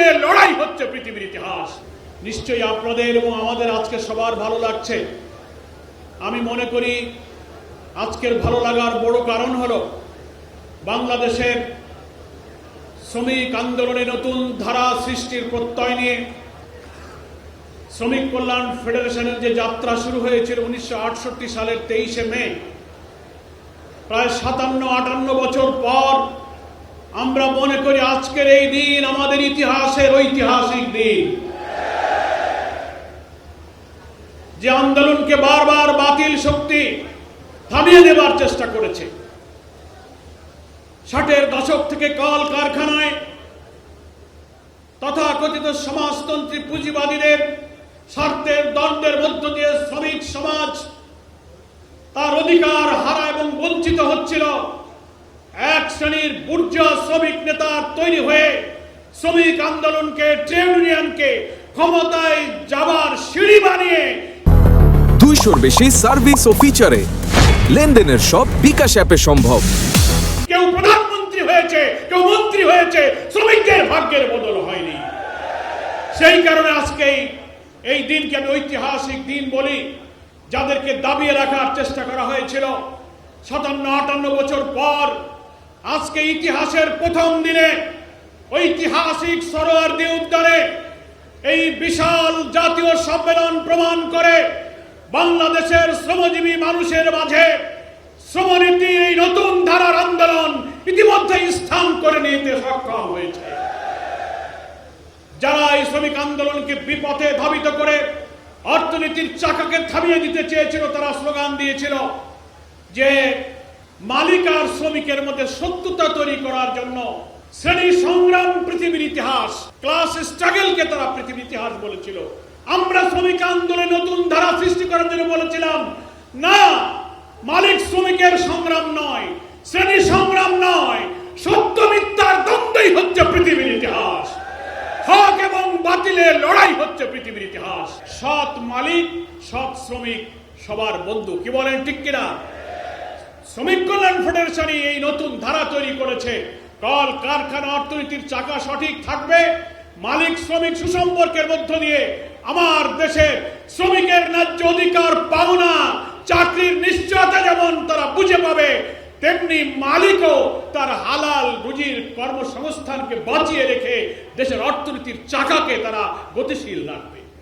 বাতিলের লড়াই হচ্ছে পৃথিবীর ইতিহাস। নিশ্চয়ই আপনাদের এবং আমাদের আজকে সবার ভালো লাগছে। আমি মনে করি আজকের ভালো লাগার বড় কারণ হলো বাংলাদেশের শ্রমিক আন্দোলনে নতুন ধারা সৃষ্টির প্রত্যয় নিয়ে শ্রমিক কল্যাণ ফেডারেশনের যে যাত্রা শুরু হয়েছিল 1968 সালের 23শে মে, প্রায় 57-58 বছর পর আমরা মনে করি আজকের এই দিন আমাদের ইতিহাসের ঐতিহাসিক দিন। যে আন্দোলনকে বারবার বাতিল শক্তি থামিয়ে দেবার চেষ্টা করেছে, 60-এর দশক থেকে কল কারখানায় তথাকথিত সমাজতন্ত্রী পুঁজিবাদীদের স্বার্থের দ্বন্দ্বের মধ্য দিয়ে শ্রমিক সমাজ তার অধিকার হারা এবং বঞ্চিত হচ্ছিল। এক শ্রেণীর বুর্জোয়া শ্রমিক নেতার তৈরি হয়ে শ্রমিক আন্দোলনকে, ট্রেড ইউনিয়নকে ক্ষমতায় যাবার সিঁড়ি বানিয়ে 200-র বেশি সার্ভিস ও ফিচারে লেনদেনের সব বিকাশ অ্যাপে সম্ভব। কেউ প্রধানমন্ত্রী হয়েছে, কেউ মন্ত্রী হয়েছে, শ্রমিকদের ভাগ্যের বদল হয়নি। সেই কারণে আজকে এই দিনকে আমি ঐতিহাসিক দিন বলি। যাদেরকে দাবিয়ে রাখার চেষ্টা করা হয়েছিল 57-58 বছর পর, আজকে ইতিহাসের প্রথম দিনে ঐতিহাসিক সরোয়ার্দী উদ্যানে এই বিশাল জাতীয় সম্মেলন প্রমাণ করে বাংলাদেশের শ্রমজীবী মানুষের মাঝে শ্রমনীতির এই নতুন ধারার আন্দোলন ইতিমধ্যে স্থান করে নিতে সক্ষম হয়েছে। যারা এই শ্রমিক আন্দোলনকে বিপথে ধাবিত করে অর্থনীতির চাকাকে থামিয়ে দিতে চেয়েছিল, তারা স্লোগান দিয়েছিল যে মালিক আর শ্রমিকের মধ্যে শত্রুতা তৈরি করার জন্য শ্রেণী সংগ্রাম পৃথিবীর ইতিহাস, ক্লাস স্ট্রাগলকে তারা পৃথিবীর ইতিহাস বলেছিল। আমরা শ্রমিক আন্দোলনে নতুন ধারা সৃষ্টি করার জন্য বলেছিলাম না, মালিক শ্রমিকের সংগ্রাম নয়, শ্রেণী সংগ্রাম নয়, সত্য মিথ্যার দ্বন্দ্বই হচ্ছে পৃথিবীর ইতিহাস। হক এবং বাতিলের লড়াই হচ্ছে পৃথিবীর ইতিহাস। সৎ মালিক, সৎ শ্রমিক সবার বন্ধু। কি বলেন, ঠিক কিনা? শ্রমিক কল্যাণ ফেডারেশন এই নতুন ধারা তৈরি করেছে। কল কারখানা অর্থনীতির চাকা সঠিক থাকবে, মালিক শ্রমিক সুসম্পর্কের মধ্য দিয়ে আমার দেশের শ্রমিকের ন্যায্য অধিকার পাওনা, চাকরির নিশ্চয়তা যেমন তারা বুঝে পাবে, তেমনি মালিকও তার হালাল রুজির কর্মসংস্থানকে বাঁচিয়ে রেখে দেশের অর্থনীতির চাকাকে তারা গতিশীল রাখবে।